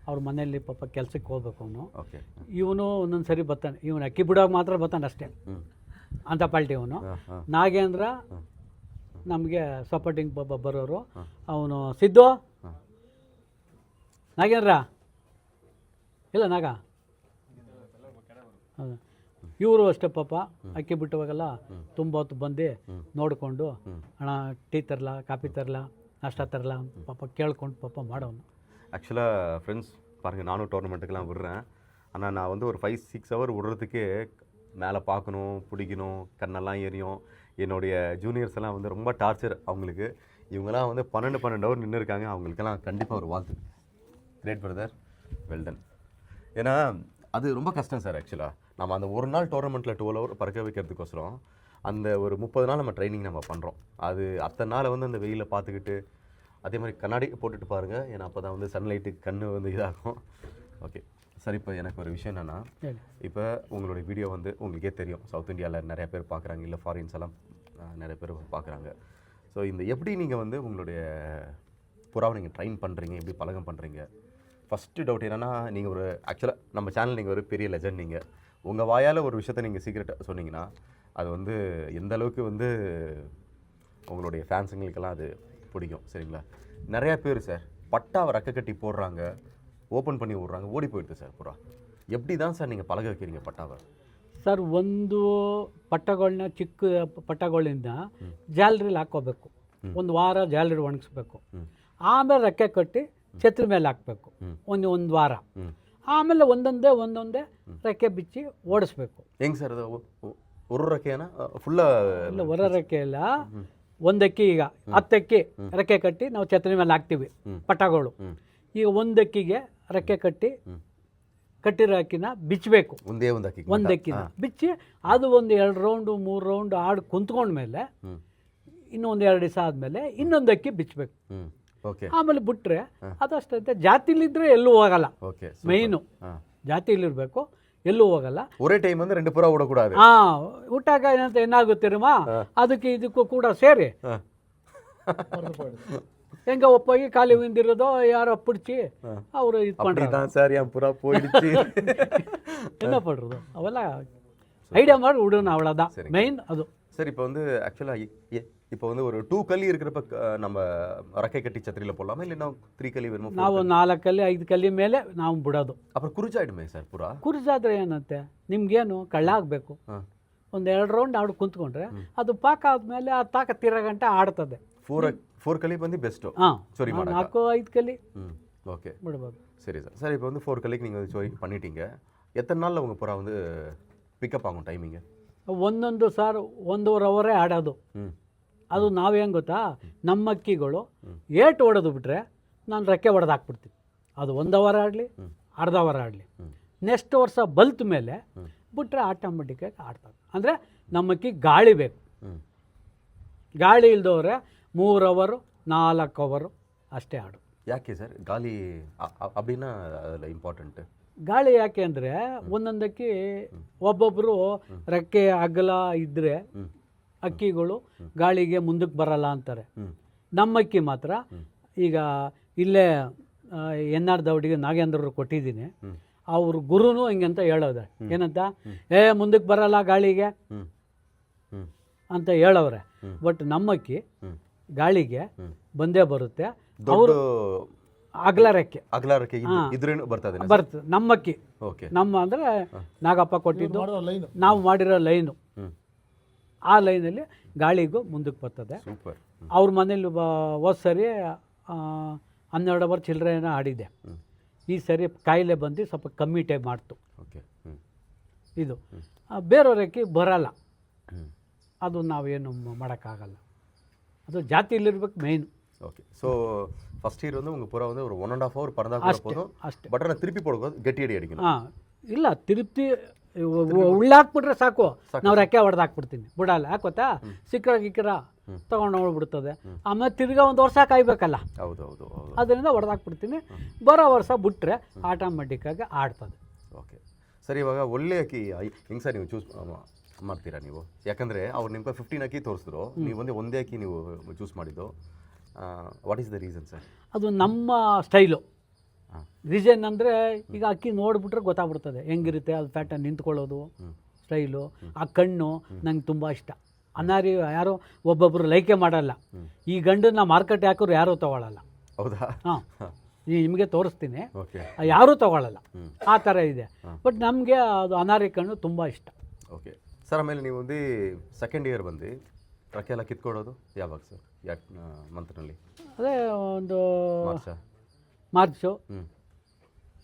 ಅವ್ರ ಮನೆಯಲ್ಲಿ ಪಾಪ ಕೆಲಸಕ್ಕೆ ಹೋಗ್ಬೇಕು ಅವನು. ಓಕೆ. ಇವನು ಒಂದೊಂದು ಸರಿ ಬರ್ತಾನೆ, ಇವನು ಅಕ್ಕಿ ಬಿಡೋಕೆ ಮಾತ್ರ ಬರ್ತಾನೆ ಅಷ್ಟೇ ಅಂತ ಪಾಲ್ಟಿ ಅವನು. ನಾಗೇಂದ್ರ ನಮಗೆ ಸಪೋರ್ಟಿಂಗ್ ಪಾಪ ಬರೋರು. ಅವನು ಸಿದ್ದು, ನಾಗೇಂದ್ರ ಇಲ್ಲ ನಾಗ, ಇವರು ಅಷ್ಟೇ ಪಾಪ ಅಕ್ಕಿ ಬಿಟ್ಟವಾಗೆಲ್ಲ ತುಂಬ ಹೊತ್ತು ಬಂದು ನೋಡಿಕೊಂಡು, ಅಣ್ಣ ಟೀ ತರಲ, ಕಾಫಿ ತರಲ, ನಾಷ್ಟ ತರಲ ಪಾಪ ಕೇಳ್ಕೊಂಡು ಪಾಪ ಮಾಡೋನು. ஆக்சுவலாக ஃப்ரெண்ட்ஸ் பாருங்கள், நானும் டோர்னமெண்ட்டுக்கெலாம் விடுறேன். ஆனால் நான் வந்து ஒரு 5-6 hour விடுறதுக்கே மேலே பார்க்கணும், பிடிக்கணும், கண்ணெல்லாம் எரியும். என்னுடைய ஜூனியர்ஸ் எல்லாம் வந்து ரொம்ப டார்ச்சர் அவங்களுக்கு. இவங்கெல்லாம் வந்து 12 hour நின்று இருக்காங்க. அவங்களுக்கெல்லாம் கண்டிப்பாக ஒரு வாழ்த்து. Great brother, well done. ஏன்னா அது ரொம்ப கஷ்டம் சார். ஆக்சுவலாக நம்ம அந்த ஒரு நாள் டோர்னமெண்ட்டில் 12 hour பறக்க வைக்கிறதுக்கோசரம் அந்த ஒரு 30 நாள் நம்ம ட்ரைனிங் நம்ம பண்ணுறோம். அது அத்தனை நாளை வந்து அந்த வெயிலில் பார்த்துக்கிட்டு, அதே மாதிரி கண்ணாடி போட்டுட்டு பாருங்கள், ஏன்னா அப்போ தான் வந்து சன்லைட்டுக்கு கண்ணு வந்து இதாகும். ஓகே சார், இப்போ எனக்கு ஒரு விஷயம் என்னென்னா, இப்போ உங்களுடைய வீடியோ வந்து உங்களுக்கே தெரியும், சவுத் இந்தியாவில் நிறைய பேர் பார்க்குறாங்க, இல்லை ஃபாரின்ஸ் எல்லாம் நிறைய பேர் பார்க்குறாங்க. ஸோ இந்த எப்படி நீங்கள் வந்து உங்களுடைய புறாவை நீங்கள் ட்ரைன் பண்ணுறீங்க, எப்படி பழகம் பண்ணுறீங்க? ஃபஸ்ட்டு டவுட் என்னென்னா, நீங்கள் ஒரு ஆக்சுவலாக நம்ம சேனல் நீங்கள் ஒரு பெரிய லெஜண்ட். நீங்கள் உங்கள் வாயால் ஒரு விஷயத்தை நீங்கள் சீக்ரெட்டாக சொன்னீங்கன்னா அது வந்து எந்த அளவுக்கு வந்து உங்களுடைய ஃபேன்ஸுங்களுக்கெல்லாம் அது பிடிக்கும், சரிங்களா? நிறையா பேர் சார் பட்டாவை ரெக்க கட்டி போடுறாங்க, ಓಪನ್ பண்ணி விட்றாங்க, ಓಡಿ போயிடுது சார் புறா. எப்படி தான் சார் நீங்கள் ಪಳಗ வைக்கிறீங்க ಪಟ್ಟಾவை? ಸರ್, ಒಂದು ಪಟ್ಟಗಳನ್ನ ಚಿಕ್ಕ ಪಟ್ಟಗಳಿಂದ ಜಾಲರಿಲಿ ಹಾಕ್ಕೋಬೇಕು, ಒಂದು ವಾರ ಜಾಲರಿ ಒಣಗಿಸ್ಬೇಕು, ಆಮೇಲೆ ರೆಕ್ಕೆ ಕಟ್ಟಿ ಛತ್ರಿ ಮೇಲೆ ಹಾಕಬೇಕು ಒಂದು ವಾರ. ಆಮೇಲೆ ಒಂದೊಂದೇ ರೆಕ್ಕೆ ಬಿಚ್ಚಿ ಓಡಿಸ್ಬೇಕು. ಹೆಂಗೆ ಸರ್ ಅದು? ஒரு ರೆಕ್ಕೆನ ಫುಲ್ಲ? ಇಲ್ಲ, ಹೊರ ರೆಕ್ಕೆ ಇಲ್ಲ. ಒಂದಕ್ಕಿ ಈಗ 10 ಅಕ್ಕಿ ರೆಕ್ಕೆ ಕಟ್ಟಿ ನಾವು ಛತ್ರಿ ಮೇಲೆ ಹಾಕ್ತೀವಿ ಪಟ್ಟಗಳು. ಈಗ ಒಂದಕ್ಕಿಗೆ ರೆಕ್ಕೆ ಕಟ್ಟಿರೋ ಅಕ್ಕಿನ ಬಿಚ್ಚಬೇಕು. ಒಂದಕ್ಕಿನ ಬಿಚ್ಚಿ ಅದು ಒಂದು 2 ರೌಂಡು 3 ರೌಂಡು ಆಡಿ ಕುಂತ್ಕೊಂಡ್ಮೇಲೆ ಇನ್ನೂ ಒಂದು 2 ದಿವಸ ಆದಮೇಲೆ ಇನ್ನೊಂದು ಅಕ್ಕಿ ಬಿಚ್ಚಬೇಕು. ಆಮೇಲೆ ಬಿಟ್ರೆ ಅದಷ್ಟಂತೆ. ಜಾತಿಲಿದ್ರೆ ಎಲ್ಲೂ ಹೋಗಲ್ಲ. ಮೈನು ಜಾತಿಲಿರಬೇಕು, ಎಲ್ಲೂ ಹೋಗಲ್ಲ. ஒரே டைம் வந்து 2 புறா விடக்கூடாது. ಊಟಾಗ ಏನಾಗುತ್ತಿರಮ್ಮ, ಅದಕ್ಕೆ ಇದಕ್ಕೂ ಕೂಡ ಸೇರಿ ಹೆಂಗ ಒಪ್ಪೋಗಿ ಖಾಲಿ ಹಿಂದಿರೋದೋ ಯಾರೋ ಪಿಡಿಚಿ ಅವರು ಇಟ್ಕೊಂಡ್ರೆ ಸರ್ ಎನ್ ಪುರಾ போயிடுச்சு என்ன பண்றது, ಅವೆಲ್ಲ ಐಡಿಯಾ ಮಾಡಿ விடணும், அவ்வளோதான் மெயின். அது சரி, இப்போ வந்து ஆக்சுவலாக இப்போ வந்து ஒரு 2 கல்லி இருக்கிறப்ப நம்ம ரக்கை கட்டி ಛತ್ರಿயில் போடலாமா இல்லைன்னா 3 ಕಲಿ வேணுமா? ನಾವು 4 ಕಲ್ಲಿ 5 ಕಲ್ಲಿ ಮೇಲೆ ನಾವು ಬಿಡೋದು. அப்புறம் ಕುರುಚಾಯ್ಡುಮೆ ಸರ್ ಪೂರಾ? ಕುರ್ಜಾದ್ರೆ ಏನಂತೆ, ನಿಮ್ಗೇನು ಕಳ್ಳ ಆಗಬೇಕು, ಒಂದು 2 ರೌಂಡ್ ಆಡಿ ಕುಂತ್ಕೊಂಡ್ರೆ ಅದು ಪಾಕ ಆದಮೇಲೆ ಆ ತಾಕ ತೀರ ಗಂಟೆ ಆಡ್ತದೆ. 4 ಕಲಿ ಬಂದು ಬೆಸ್ಟು ಹಾಂ, ಚೋರಿ ಮಾಡಕ್ಕೆ. 4-5 ಕಲ್ಲಿ ஓகே ಬಿಡ್ಬೋದು. சரி சார். சார் இப்போ வந்து 4 கல்லிக்கு நீங்கள் சோரி பண்ணிட்டீங்க. எத்தனை நாளில் உங்கள் புறா வந்து பிக்கப் ஆகும் டைமிங்கு? ಒಂದೊಂದು ಸಾರು 1.5 ಅವರೇ ಆಡೋದು. ಅದು ನಾವೇನು ಗೊತ್ತಾ, ನಮ್ಮ ಅಕ್ಕಿಗಳು ಏಟು ಹೊಡೆದು ಬಿಟ್ರೆ ನಾನು ರೆಕ್ಕೆ ಹೊಡೆದು ಹಾಕ್ಬಿಡ್ತೀನಿ. ಅದು 1 ಅವರ್ ಆಡಲಿ, ಅರ್ಧ ಅವರ್ ಆಡಲಿ, ನೆಕ್ಸ್ಟ್ ವರ್ಷ ಬಲ್ತ ಮೇಲೆ ಬಿಟ್ಟರೆ ಆಟೋಮೆಟಿಕ್ಕಾಗಿ ಆಡ್ತದೆ. ಅಂದರೆ ನಮ್ಮಕ್ಕಿ ಗಾಳಿ ಬೇಕು. ಗಾಳಿ ಇಲ್ದವ್ರೆ 3 ಅವರು 4 ಅವರು ಅಷ್ಟೇ ಆಡು. ಯಾಕೆ ಸರ್ ಗಾಳಿ ಅಬ್ಬಿನ ಅದೆಲ್ಲ ಇಂಪಾರ್ಟೆಂಟ್? ಗಾಳಿ ಯಾಕೆ ಅಂದರೆ ಒಂದೊಂದಕ್ಕಿ ಒಬ್ಬೊಬ್ಬರು ರೆಕ್ಕೆ ಅಗಲ ಇದ್ದರೆ ಅಕ್ಕಿಗಳು ಗಾಳಿಗೆ ಮುಂದಕ್ಕೆ ಬರಲ್ಲ ಅಂತಾರೆ. ನಮ್ಮಕ್ಕಿ ಮಾತ್ರ ಈಗ ಇಲ್ಲೇ ಎನ್.ಆರ್. ದೌಡಿಗೆ ನಾಗೇಂದ್ರರು ಕೊಟ್ಟಿದ್ದೀನಿ. ಅವ್ರ ಗುರುನು ಹಿಂಗಂತ ಹೇಳೋದೆ, ಏನಂತ, ಮುಂದಕ್ಕೆ ಬರಲ್ಲ ಗಾಳಿಗೆ ಅಂತ ಹೇಳವ್ರೆ. ಬಟ್ ನಮ್ಮಕ್ಕಿ ಗಾಳಿಗೆ ಬಂದೇ ಬರುತ್ತೆ. ಅವರು ಅಗಲ ರೆಕ್ಕೆ ಇದ್ರೇನು ಬರ್ತದೆ ಬರ್ತದೆ ನಮ್ಮಕ್ಕಿ. ನಮ್ಮ ಅಂದರೆ ನಾಗಪ್ಪ ಕೊಟ್ಟಿದ್ದು, ನಾವು ಮಾಡಿರೋ ಲೈನು, ಆ ಲೈನಲ್ಲಿ ಗಾಳಿಗೂ ಮುಂದಕ್ಕೆ ಬರ್ತದೆ. ಅವ್ರ ಮನೇಲಿ ಹೋದ ಸರಿ 12 ಅವರ್ ಚಿಲ್ಲರೆನ ಆಡಿದೆ. ಈ ಸರಿ ಕಾಯಿಲೆ ಬಂದು ಸ್ವಲ್ಪ ಕಮ್ಮಿ ಟೈಮ್ ಮಾಡ್ತು. ಇದು ಬೇರೆಯವ್ರಕ್ಕೆ ಬರಲ್ಲ, ಅದು ನಾವೇನು ಮಾಡೋಕ್ಕಾಗಲ್ಲ. ಅದು ಜಾತಿಯಲ್ಲಿರ್ಬೇಕು ಮೇಯ್ನು. ஓகே. ஸோ ஃபர்ஸ்ட் இயர் வந்து உங்கள் புறா வந்து ஒரு 1.5 hour பறந்தா போதும். ಅಷ್ಟೇ. ಬಟ್ ಅದನ್ನು ತಿರುಪಿ ಪಡ್ಕೋದು, ಗಟ್ಟಿ ಅಡಿ ಅಡಿக்கணும். ಹಾಂ, ಇಲ್ಲ ತಿರುಪ್ತಿ ಉಳ್ಳಾಕ್ಬಿಟ್ರೆ ಸಾಕು, ನಾವು ರೆಕ್ಕೆ ಹೊಡೆದು ಹಾಕ್ಬಿಡ್ತೀನಿ, ಬಿಡಲ್ಲ. ಯಾಕೊತ್ತಾ, ಸಿಕ್ಕರ ತೊಗೊಂಡು ಹೋಗ್ಬಿಡ್ತದೆ. ಆಮೇಲೆ ತಿರ್ಗಾ 1 ವರ್ಷ ಕಾಯ್ಬೇಕಲ್ಲ. ಹೌದು ಹೌದು ಹೌದು. ಅದರಿಂದ ಹೊಡೆದಾಕ್ಬಿಡ್ತೀನಿ. ಬರೋ ವರ್ಷ ಬಿಟ್ಟರೆ ಆಟೋಮೆಟಿಕ್ಕಾಗಿ ಆಡ್ತದೆ. Okay sir. ಇವಾಗ ಒಳ್ಳೆ ಅಕ್ಕಿ ಹೆಂಗೆ ಸರ್ ನೀವು ಚೂಸ್ ಮಾಡ್ತೀರಾ ನೀವು? ಯಾಕಂದರೆ ಅವ್ರು ನಿಮ್ಗೆ 15 ಅಕ್ಕಿ ತೋರಿಸಿದ್ರು, ನೀವು ಒಂದೇ ಅಕ್ಕಿ ನೀವು ಚೂಸ್ ಮಾಡಿದ್ದು. What is the reason sir? ಅದು ನಮ್ಮ ಸ್ಟೈಲು. ರೀಸನ್ ಅಂದರೆ ಈಗ ಅಕ್ಕಿ ನೋಡಿಬಿಟ್ರೆ ಗೊತ್ತಾಗ್ಬಿಡ್ತದೆ ಹೆಂಗಿರುತ್ತೆ ಅದು ಪ್ಯಾಟರ್ನ್, ನಿಂತ್ಕೊಳ್ಳೋದು ಸ್ಟೈಲು, ಆ ಕಣ್ಣು ನಂಗೆ ತುಂಬ ಇಷ್ಟ. ಅನಾರಿ ಯಾರೋ ಒಬ್ಬೊಬ್ಬರು ಲೈಕೆ ಮಾಡಲ್ಲ. ಈ ಗಂಡನ್ನ ಮಾರ್ಕೆಟ್ ಹಾಕೋರು ಯಾರೂ ತೊಗೊಳ್ಳಲ್ಲ. ಹೌದಾ? ಹಾಂ, ನಿಮಗೆ ತೋರಿಸ್ತೀನಿ, ಓಕೆ. ಯಾರೂ ತೊಗೊಳ್ಳಲ್ಲ, ಆ ಥರ ಇದೆ. ಬಟ್ ನಮಗೆ ಅದು ಅನಾರಿ ಕಣ್ಣು ತುಂಬ ಇಷ್ಟ. Okay sir. ಆಮೇಲೆ ನೀವು ಒಂದು ಸೆಕೆಂಡ್ ಇಯರ್ ಬಂದು ರಕ್ಕೆ ಎಲ್ಲ ಕಿತ್ಕೊಳ್ಳೋದು ಯಾವಾಗ ಸರ್? ಯಾಕೆ ಮಂತ್ನಲ್ಲಿ? ಅದೇ ಒಂದು ಮಾರ್ಚು.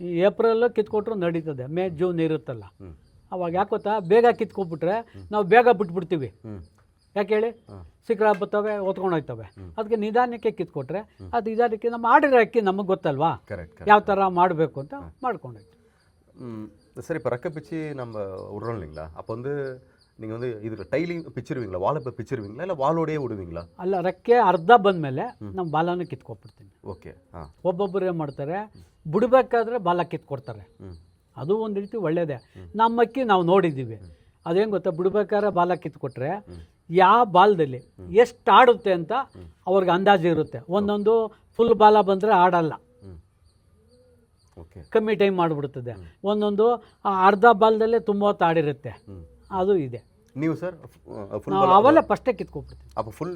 ಈ ಏಪ್ರಿಲ್ ಕಿತ್ಕೊಟ್ರು ನಡೀತದೆ. ಮೇ ಜೂನ್ ಇರುತ್ತಲ್ಲ, ಅವಾಗ ಯಾಕೆ ಗೊತ್ತಾ, ಬೇಗ ಕಿತ್ಕೊಬಿಟ್ರೆ ನಾವು ಬೇಗ ಬಿಟ್ಬಿಡ್ತೀವಿ. ಯಾಕೆ ಹೇಳಿ, ಸಿಕ್ಕರ ಬರ್ತವೆ, ಹೊತ್ಕೊಂಡು ಹೋಗ್ತವೆ. ಅದಕ್ಕೆ ನಿಧಾನಕ್ಕೆ ಕಿತ್ಕೊಟ್ರೆ ಅದು ನಿಧಾನಕ್ಕೆ ನಮ್ಮ ಆಡಿರೋ ಅಕ್ಕಿ ನಮಗೆ ಗೊತ್ತಲ್ವಾ, ಯಾವ ಥರ ಮಾಡಬೇಕು ಅಂತ ಮಾಡ್ಕೊಂಡೋಯ್ತು. சரி. இப்போ ரெக்க பிச்சு நம்ம விட்றோம் இல்லைங்களா, அப்போ வந்து நீங்கள் வந்து இதுக்கு டைலிங் பிச்சிருவீங்களா, வாழை இப்போ பிச்சிருவீங்களா இல்லை வாலோடையே விடுவீங்களா? ಅಲ್ಲ, ರೆಕ್ಕೆ ಅರ್ಧ ಬಂದಮೇಲೆ ನಮ್ಮ ಬಾಲನ ಕಿತ್ಕೊಬಿಡ್ತೀನಿ. ಓಕೆ. ಹಾಂ. ಒಬ್ಬೊಬ್ಬರು ಏನು ಮಾಡ್ತಾರೆ, ಬಿಡಬೇಕಾದ್ರೆ ಬಾಲ ಕಿತ್ಕೊಡ್ತಾರೆ. ಅದು ಒಂದು ರೀತಿ ಒಳ್ಳೆಯದೇ. ನಮ್ಮ ಅಕ್ಕಿ ನಾವು ನೋಡಿದ್ದೀವಿ. ಅದೇನು ಗೊತ್ತಾ, ಬಿಡ್ಬೇಕಾದ್ರೆ ಬಾಲ ಕಿತ್ಕೊಟ್ರೆ ಯಾವ ಬಾಲದಲ್ಲಿ ಎಷ್ಟು ಆಡುತ್ತೆ ಅಂತ ಅವ್ರಿಗೆ ಅಂದಾಜು ಇರುತ್ತೆ. ಒಂದೊಂದು ಫುಲ್ ಬಾಲ ಬಂದರೆ ಆಡಲ್ಲ, ಕಮ್ಮಿ ಟೈಮ್ ಮಾಡಿಬಿಡ್ತದೆ. ಒಂದೊಂದು ಅರ್ಧ ಬಾಲದಲ್ಲೇ ತುಂಬ ಹೊತ್ತು ಆಡಿರುತ್ತೆ, ಅದು ಇದೆ. ನೀವು ಸರ್ ಅವೆಲ್ಲ ಫಸ್ಟೇ ಕಿತ್ಕೊಬಿಡ್ತೀನಿ. ಅಪ್ಪ ಫುಲ್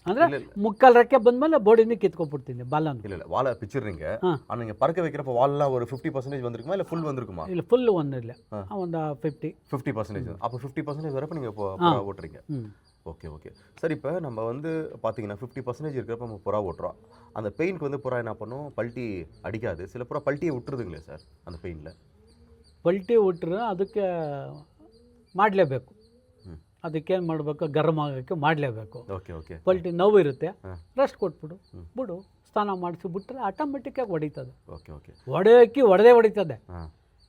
ಅಂದರೆ முக்கால் ரெக்கை ಬಂದಮೇಲೆ ಬಾಡಿನೇ ಕಿತ್ಕೊಬಿಡ್ತೀನಿ ಬಾಲನ್ನು. இல்லை வாழை பிச்சிடுறீங்க, ஆனால் நீங்கள் பறக்க வைக்கிறப்ப வால்லாம் ஒரு 50% வந்திருக்குமா இல்லை ஃபுல் வந்திருக்குமா? இல்லை, ஃபுல் ஒன்றும் இல்லை, ಒಂದು 50%. அப்போ 50% வரப்போ நீங்கள் ஓட்டுறீங்க. Okay okay sir. இப்போ நம்ம வந்து பார்த்தீங்கன்னா 50% இருக்கிறப்ப நம்ம புறா ஓட்டுறோம். அந்த பெயினுக்கு வந்து புறா என்ன பண்ணும், பல்ட்டி அடிக்காது. சில புறா பல்ட்டியை விட்டுருதுங்களே சார் அந்த பெயினில்? ಪಲ್ಟಿ ಬಿಟ್ರೆ ಅದಕ್ಕೆ ಮಾಡಲೇಬೇಕು. ಅದಕ್ಕೇನು ಮಾಡಬೇಕು, ಗರಂ ಆಗೋಕ್ಕೆ ಮಾಡಲೇಬೇಕು. Okay okay. ಪಲ್ಟಿ ನೋವು ಇರುತ್ತೆ, ರೆಸ್ಟ್ ಕೊಟ್ಬಿಡು, ಬಿಡು, ಸ್ನಾನ ಮಾಡಿಸಿ ಬಿಟ್ಟರೆ ಆಟೋಮೆಟಿಕ್ಕಾಗಿ ಹೊಡಿತದೆ. Okay okay. ಹೊಡೆಯೋಕ್ಕಿ ಹೊಡೆದೇ.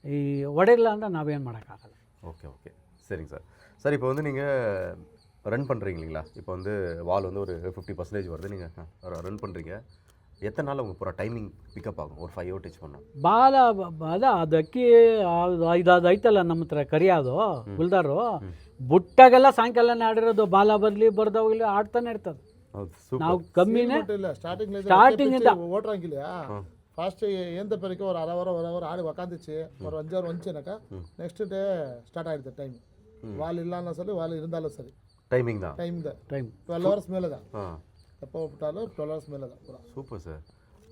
ಈ ಹೊಡೆಯಿಲ್ಲ ಅಂದರೆ ನಾವೇನು ಮಾಡೋಕ್ಕಾಗಲ್ಲ. ஓகே ஓகே சரிங்க சார். சார் இப்போ வந்து நீங்கள் ரன் பண்ணுறீங்க இல்லைங்களா, இப்போ வந்து வால் வந்து ஒரு 50% வருது, நீங்கள் ரன் பண்ணுறீங்க. எத்தனை நாள் உங்கள் பூரா டைமிங் ಪಿಕಪ್ ಆகும்? ஒரு 5 hours ಟಚ್ பண்ணோம். ಬಾಲ ಅದು ಅಕ್ಕಿ ಅದು ಐತಲ್ಲ ನಮ್ಮ ಹತ್ರ ಕರಿಯೋದು ಗುಲ್ದಾರು, ಬುಟ್ಟಾಗೆಲ್ಲ ಸಾಯಂಕಾಲನೇ ಆಡಿರೋದು. ಬಾಲ ಬರಲಿ ಬರ್ದೋಗ್ಲಿ ಆಡ್ತಾನೆ ಇರ್ತದೆ. ನಾವು ಕಮ್ಮಿನೇ ஸ்டார்டிங் ஓட்டுறாங்க இல்லையா, ஃபர்ஸ்ட் எந்த பிறகு ஒரு அரை ஹவர் ஆடி உக்காந்துச்சு, ஒரு 5 hours வந்துச்சுனாக்கா நெக்ஸ்ட் டே ஸ்டார்ட் ஆகிடுது டைம். வால் இல்லைன்னா சரி, வால் இருந்தாலும் சரி. டைமிங் தான். டைம் தான் ಟೈಮ್ 12 hours மேலே தான் ஆ எப்போ விட்டாலும் 12 hours மேலே தான் புறா. Super sir.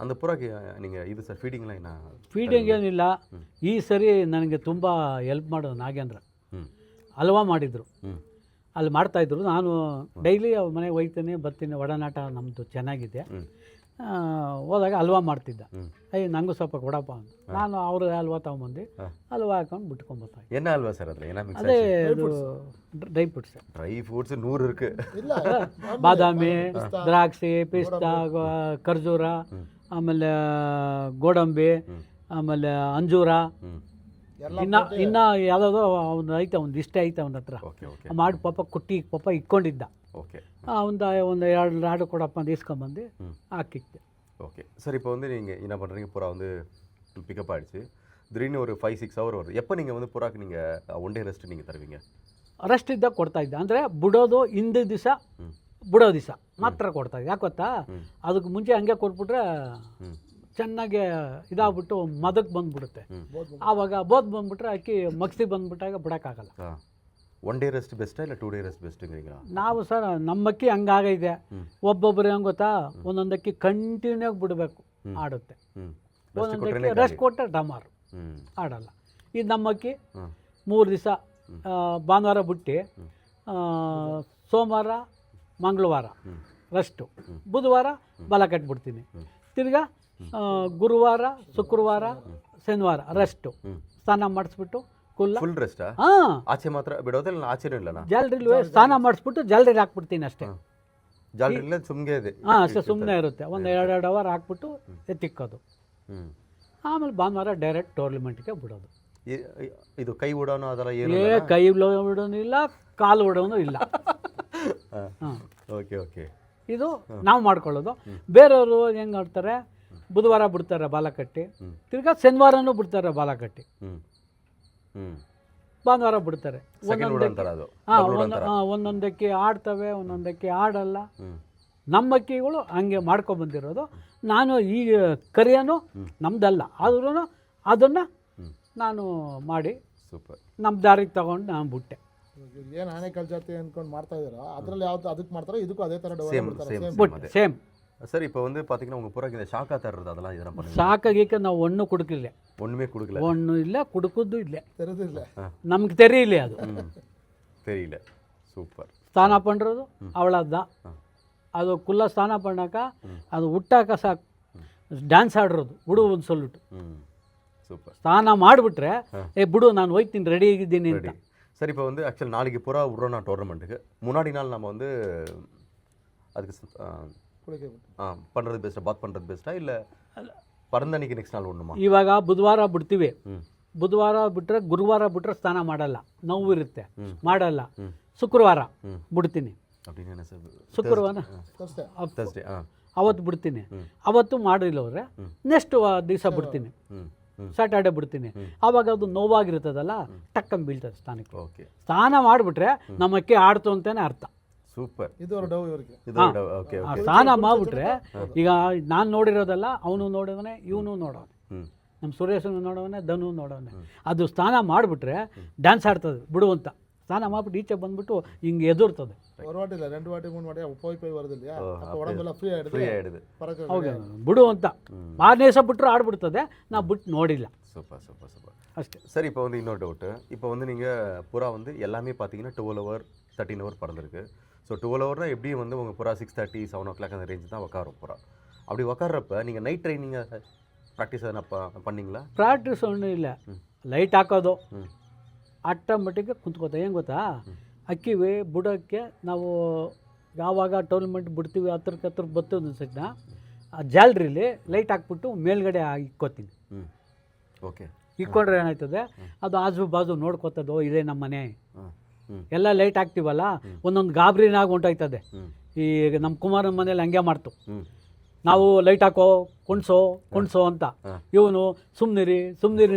அந்த புறாக்கு நீங்கள் ಇದು ಸರ್ ಫೀಡಿಂಗ್லாம் என்ன? ಫೀಡಿಂಗ್ ಏನಿಲ್ಲ. ಈ ಸರಿ ನನಗೆ ತುಂಬ ಹೆಲ್ಪ್ ಮಾಡೋದು ನಾಗೇಂದ್ರ. ಹ್ಞೂ ಹಲ್ವಾ ಮಾಡಿದರು, ಹ್ಞೂ ಅಲ್ಲಿ ಮಾಡ್ತಾಯಿದ್ರು. ನಾನು ಡೈಲಿ ಅವ್ರ ಮನೆಗೆ ಹೋಗ್ತೀನಿ ಬರ್ತೀನಿ, ಒಡನಾಟ ನಮ್ಮದು ಚೆನ್ನಾಗಿದೆ. ಹ್ಞೂ ಹೋದಾಗ ಹಲ್ವಾ ಮಾಡ್ತಿದ್ದ. ಹ್ಞೂ ನನಗೂ ಸ್ವಲ್ಪ ಕೊಡಪ್ಪ ಅಂತ ನಾನು ಅವ್ರ ಹಲ್ವಾ ತೊಗೊಂಬಂದು ಹಲ್ವಾ ಹಾಕೊಂಡು ಬಿಟ್ಕೊಂಬರ್ತಾ ಇದ್ದೆ. என்ன அல்வா சார் அதில் என்ன மிக்ஸ்? ಅದೇ ಅದು ಡ್ರೈ ಫ್ರೂಟ್ಸ್, ಡ್ರೈ ಫ್ರೂಟ್ಸ್ 100 இருக்கு. ಇಲ್ಲ ಬಾದಾಮಿ, ದ್ರಾಕ್ಷಿ, ಪಿಸ್ತಾ, ಖರ್ಜೂರ, ಆಮೇಲೆ ಗೋಡಂಬಿ, ಆಮೇಲೆ ಅಂಜೂರ, ಹ್ಞೂ ಇನ್ನು ಯಾವುದಾದ್ರು ಅವ್ನು ಐತೆ, ಒಂದು ಇಷ್ಟೇ ಐತೆ ಅವನ ಹತ್ರ. ಓಕೆ ಓಕೆ ಮಾಡಿ ಪಾಪ ಇಕ್ಕೊಂಡಿದ್ದ. ஓகே ಒಂದು 2 ಲಾಡು ಕೊಡಪ್ಪ ಅಂತ ಇಸ್ಕೊಂಬಂದು ಹಾಕಿದ್ದೆ. Okay sir. இப்போ வந்து நீங்கள் என்ன பண்ணுறீங்க, புறா வந்து பிக்கப் ஆகிடுச்சு, திடீர்னு ஒரு 5-6 ஹவர் வரும். எப்போ நீங்கள் வந்து புறாக்கு நீங்கள் ஒன் டே ரெஸ்ட் நீங்கள் தருவீங்க? ರೆಸ್ಟ್ ಇದ್ದಾಗ ಕೊಡ್ತಾ ಇದ್ದೆ. ಅಂದರೆ ಬಿಡೋದು ಹಿಂದಿನ ದಿವಸ, ಬಿಡೋ ದಿವಸ ಮಾತ್ರ ಕೊಡ್ತಾ ಇದ್ದೆ. ಯಾಕೆ ಗೊತ್ತಾ, ಅದಕ್ಕೆ ಮುಂಚೆ ಹಂಗೆ ಕೊಟ್ಬಿಟ್ರೆ ಚೆನ್ನಾಗಿ ಇದಾಗ್ಬಿಟ್ಟು ಮದಕ್ಕೆ ಬಂದುಬಿಡುತ್ತೆ. ಆವಾಗ ಬೋದ್ ಬಂದುಬಿಟ್ರೆ ಅಕ್ಕಿ ಮಗ್ಸಿ ಬಂದುಬಿಟ್ಟಾಗ ಬಿಡೋಕ್ಕಾಗಲ್ಲ. ಹಾಂ, ಒನ್ ಡೇ ರೆಸ್ಟ್ ಬೆಸ್ಟಾ ಇಲ್ಲ 2 ಡೇ ರೆಸ್ಟ್ ಬೆಸ್ಟಿಂಗ್ರೀಗ? ನಾವು ಸರ್ ನಮ್ಮ ಅಕ್ಕಿ ಹಂಗಾಗೈತೆ. ಒಬ್ಬೊಬ್ಬರು ಹೆಂಗೆ ಗೊತ್ತಾ, ಒಂದೊಂದು ಅಕ್ಕಿ ಕಂಟಿನ್ಯೂ ಬಿಡಬೇಕು, ಆಡುತ್ತೆ. ಒಂದೊಂದು ಅಕ್ಕಿ ರೆಸ್ಟ್ ಕೊಟ್ಟರೆ ಡಮಾರು ಆಡಲ್ಲ. ಇದು ನಮ್ಮ ಅಕ್ಕಿ 3 ದಿವಸ ಭಾನುವಾರ ಬಿಟ್ಟು ಸೋಮವಾರ ಮಂಗಳವಾರ ರೆಸ್ಟು, ಬುಧವಾರ ಬಲ ಕಟ್ಬಿಡ್ತೀನಿ. ತಿರ್ಗಾ ಗುರುವಾರ ಶುಕ್ರವಾರ ಶನಿವಾರ ರೆಸ್ಟು, ಸ್ನಾನ ಮಾಡಿಸ್ಬಿಟ್ಟು ಫುಲ್ ರೆಸ್ಟಾ? ಹಾಂ, ಆಚೆ ಮಾತ್ರ ಬಿಡೋದಿಲ್ಲ, ಆಚೆನೂ ಇಲ್ಲನಾ? ಜಾಲರಿಲ್ವೇ ಸ್ನಾನ ಮಾಡಿಸ್ಬಿಟ್ಟು ಜಾಲರಿ ಹಾಕ್ಬಿಡ್ತೀನಿ ಅಷ್ಟೇ. ಜಾಲರಿಲ್ಲ ಸುಮ್ಗೆ ಇದೆ? ಹಾಂ ಅಷ್ಟೇ, ಸುಮ್ಮನೆ ಇರುತ್ತೆ. ಒಂದು 2 ಅವರ್ ಹಾಕ್ಬಿಟ್ಟು ಎತ್ತಿಕ್ಕೋದು. ಆಮೇಲೆ ಭಾನುವಾರ ಡೈರೆಕ್ಟ್ ಟೂರ್ನಮೆಂಟ್ಗೆ ಬಿಡೋದು. ಇದು ಕೈ ಉಡೋನು ಅದೆಲ್ಲ ಏನು? ಕೈ ಉಡೋನು ಇಲ್ಲ, ಕಾಲು ಉಡೋನು ಇಲ್ಲ. Okay okay. ಇದು ನಾವು ಮಾಡ್ಕೊಳ್ಳೋದು. ಬೇರೆಯವರು ಹೆಂಗೆ ಮಾಡ್ತಾರೆ, ಬುಧವಾರ ಬಿಡ್ತಾರೆ ಬಾಲ ಕಟ್ಟಿ, ತಿರ್ಗಾ ಶನಿವಾರನೂ ಬಿಡ್ತಾರೆ ಬಾಲ ಕಟ್ಟಿ, ಭಾನುವಾರ ಬಿಡ್ತಾರೆ. ಒಂದೊಂದಕ್ಕೆ ಆಡ್ತವೆ, ಒಂದೊಂದಕ್ಕೆ ಆಡಲ್ಲ. ನಮ್ಮ ಅಕ್ಕಿಗಳು ಹಂಗೆ ಮಾಡ್ಕೊಂಬಂದಿರೋದು. ನಾನು ಈ ಕರಿಯನ್ನು ನಮ್ದಲ್ಲ, ಆದ್ರೂ ಅದನ್ನು ನಾನು ಮಾಡಿ ಸೂಪರ್ ನಮ್ಮ ದಾರಿಗೆ ತಗೊಂಡು ನಾನು ಬಿಟ್ಟೆ. ಏನು ಆನೆಕಲ್ ಜಾತಿ ಅಂದ್ಕೊಂಡು ಮಾಡ್ತಾ ಇದ್ದಾರೋ ಅದರಲ್ಲಿ ಯಾವ್ದು ಅದಕ್ಕೆ ಮಾಡ್ತಾರೋ ಇದಕ್ಕೂ ಅದೇ ಥರ ಡೆವಲಪ್ ಮಾಡ್ತಾರೆ. ಬಿಟ್ಟು ಸೇಮ್. சார் இப்போ வந்து பார்த்தீங்கன்னா உங்கள் புறாக்கு இந்த ஷாக்கா தர்றது அதெல்லாம் இதெல்லாம் பண்ணுங்க. ಸಾಕಾಗಿಕ್ಕೆ ನಾವು ಒಣ್ಣು ಕುಡುಕಿಲ್ಲ, ஒன்றுமே கொடுக்கல, ಒಣ್ಣು ಇಲ್ಲ, ಕುಡುಕದ್ದು ಇಲ್ಲ, ತೆರೆದಿಲ್ಲ, ನಮ್ಗೆ ತೆರೀಲಿ ಅದು தெரியல. சூப்பர். ಸ್ನಾನ ಪಂಡ್ರದು ಅವಳದ್ದ. ಅದು ಕುಲ್ಲ ಸ್ನಾನ ಪಣ್ಣಾಕ ಅದು ಹುಟ್ಟಾಕ ಸಾಕು ಡ್ಯಾನ್ಸ್ ಆಡಿರೋದು ಬಿಡು ಒಂದು ಸೊಲ್ಬಿಟ್ಟು. சூப்பர். ಸ್ನಾನ ಮಾಡಿಬಿಟ್ರೆ ಬಿಡು ನಾನು ಹೋಯ್ತೀನಿ ರೆಡಿ ಆಗಿದ್ದೀನಿ ಅಂತ. சார் இப்போ வந்து ஆக்சுவல் நாளைக்கு புறா விட்றோம் நான் டோர்னமெண்ட்டுக்கு, முன்னாடி நாள் நம்ம வந்து அதுக்கு பண்ணுறது பெஸ்ட்டா, பாத் பண்ணுறது பெஸ்ட்டா இல்லை பறந்தன்னைக்கு ನೆಕ್ಸ್ಟ್ ನಾள் ஒண்ணுமா? ಇವಾಗ ಬುಧವಾರ ಬಿಡ್ತೀವಿ, ಬುಧವಾರ ಬಿಟ್ಟರೆ ಗುರುವಾರ ಬಿಟ್ಟರೆ ಸ್ನಾನ ಮಾಡಲ್ಲ, ನೋವು ಇರುತ್ತೆ, ಮಾಡಲ್ಲ. ಶುಕ್ರವಾರ ಬಿಡ್ತೀನಿ. அப்படின்னு ಸರ್ ಶುಕ್ರವಾರ ಥರ್ಸ್ಡೇ ಅವತ್ತು ಬಿಡ್ತೀನಿ. ಅವತ್ತು ಮಾಡಿಲ್ಲವ್ರೆ ನೆಕ್ಸ್ಟ್ ದಿವಸ ಬಿಡ್ತೀನಿ, ಸ್ಯಾಟರ್ಡೆ ಬಿಡ್ತೀನಿ. ಆವಾಗ ಅದು ನೋವಾಗಿರ್ತದಲ್ಲ, ಟಕ್ಕಂಗೆ ಬೀಳ್ತದೆ ಸ್ನಾನಕ್ಕೆ. ಓಕೆ. ಸ್ನಾನ ಮಾಡಿಬಿಟ್ರೆ ನಮ್ಮಕ್ಕೆ ಆಡ್ತು ಅಂತಾನೆ ಅರ್ಥ. ಸೂಪರ್. ಇದು ಅವ್ರ ಡವ್ ಇವರಿಗೆ. ಓಕೆ. ಸ್ನಾನ ಮಾಡಿಬಿಟ್ರೆ ಈಗ ನಾನು ನೋಡಿರೋದಲ್ಲ, ಅವನು ನೋಡೋವನೆ, ಇವನು ನೋಡೋನೆ, ನಮ್ಮ ಸುರೇಶನು ನೋಡೋವನೆ, ಧನು ನೋಡೋನೆ. ಅದು ಸ್ನಾನ ಮಾಡಿಬಿಟ್ರೆ ಡ್ಯಾನ್ಸ್ ಆಡ್ತದೆ ಬಿಡು ಅಂತ. ಸ್ನಾನ ಮಾಡಿಬಿಟ್ಟು ಈಚೆ ಬಂದ್ಬಿಟ್ಟು ಹಿಂಗೆ ಎದುರ್ತದೆ. ஒரு வாட்டி இல்லை 2 வாட்டி 3 வாட்டி போய் வருது இல்லையா, அப்போ உடம்பெல்லாம் ஃப்ரீ ஆகிடுது, ಹೌದು ಬಿಡು ಅಂತ. ಮಾರನೇ ದಿವಸ ಬಿಟ್ಟರು ಆಡ್ಬಿಡ್ತದೆ, ನಾ ಬಿಟ್ಟು ನೋಡಿಲ್ಲ. Super super super. ಅಷ್ಟೇ. சரி, இப்போ வந்து இன்னொரு டவுட்டு. இப்போ வந்து நீங்கள் புறா வந்து எல்லாமே பார்த்தீங்கன்னா 12 hour 13 hour பறந்துருக்கு. ஸோ 12 hourனால் எப்படியும் வந்து உங்கள் புறா 6:30 7 o'clock அந்த ரேஞ்சு தான் உட்காரும் புறா. அப்படி உட்கார்றப்ப நீங்கள் நைட் ட்ரைனிங்கை ப்ராக்டிஸ் எதனா பண்ணிங்களா? ಪ್ರಾಕ್ಟೀಸ್ ಒಣ್ಣು ಇಲ್ಲ, ಲೈಟ್ ಹಾಕೋದು ಆಟೋಮೆಟಿಕ್ಗೆ ಕುಂತ್ಕೋತ. ಏನು ಗೊತ್ತಾ, ಅಕ್ಕಿವಿ ಬಿಡೋಕ್ಕೆ ನಾವು ಯಾವಾಗ ಟೂರ್ನಮೆಂಟ್ ಬಿಡ್ತೀವಿ ಹತ್ರ ಬರ್ತದ ಅನ್ಸಕ್ನ ಆ ಜಾಲ್ರಿಲಿ ಲೈಟ್ ಹಾಕ್ಬಿಟ್ಟು ಮೇಲ್ಗಡೆ ಇಕ್ಕೋತೀನಿ. ಓಕೆ. ಇಕ್ಕೊಂಡ್ರೆ ಏನಾಯ್ತದೆ, ಅದು ಆಜು ಬಾಜು ನೋಡ್ಕೋತದೋ ಇದೇ ನಮ್ಮ ಮನೆ. ಎಲ್ಲ ಲೈಟ್ ಹಾಕ್ತೀವಲ್ಲ, ಒಂದೊಂದು ಗಾಬರಿನಾಗ ಹೊಂಟೋಯ್ತದೆ. ಈಗ ನಮ್ಮ ಕುಮಾರನ ಮನೇಲಿ ಹಂಗೆ ಮಾಡ್ತು. ನಾವು ಲೈಟ್ ಹಾಕೋ ಕುಣ್ಸೋ ಅಂತ, ಇವನು ಸುಮ್ನಿರಿ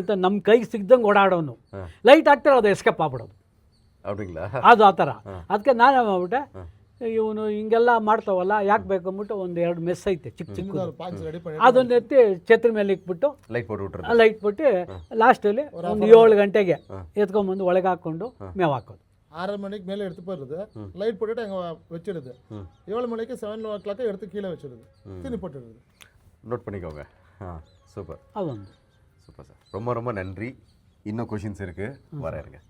ಅಂತ ನಮ್ಮ ಕೈಗೆ ಸಿಗ್ದಂಗೆ ಓಡಾಡೋನು. ಲೈಟ್ ಹಾಕ್ತಾರೆ, ಅದು ಎಸ್ಕೇಪ್ ಆಗ್ಬಿಡೋದು. ಅದು ಆ ಥರ. ಅದಕ್ಕೆ ನಾನು ಮಾಡ್ಬಿಟ್ಟೆ, ಇವನು ಹಿಂಗೆಲ್ಲ ಮಾಡ್ತಾವಲ್ಲ ಯಾಕೆ ಬೇಕು ಅಂದ್ಬಿಟ್ಟು 1-2 ಮೆಸ್ ಐತೆ ಚಿಕ್ಕ ಅದನ್ನ ಎತ್ತಿ ಛತ್ರಿ ಮೇಲೆ ಇಕ್ಬಿಟ್ಟು ಲೈಟ್ ಬಿಟ್ಟು ಲಾಸ್ಟಲ್ಲಿ ಒಂದು 7 ಗಂಟೆಗೆ ಎತ್ಕೊಂಡ್ಬಂದು ಒಳಗೆ ಹಾಕ್ಕೊಂಡು ಮೇವು ಹಾಕೋದು 6:30 மணிக்கு மேலே எடுத்து போயிடுது, லைட் போட்டுட்டு அங்கே வச்சிடுது. 7 மணிக்கு 7 எடுத்து கீழே வச்சிடுது, தீனி போட்டுடுது. நோட் பண்ணிக்கோங்க. சூப்பர் அது வந்து சூப்பர் சார், ரொம்ப ரொம்ப நன்றி. இன்னும் கொஷின்ஸ் இருக்குது, வரேருங்க.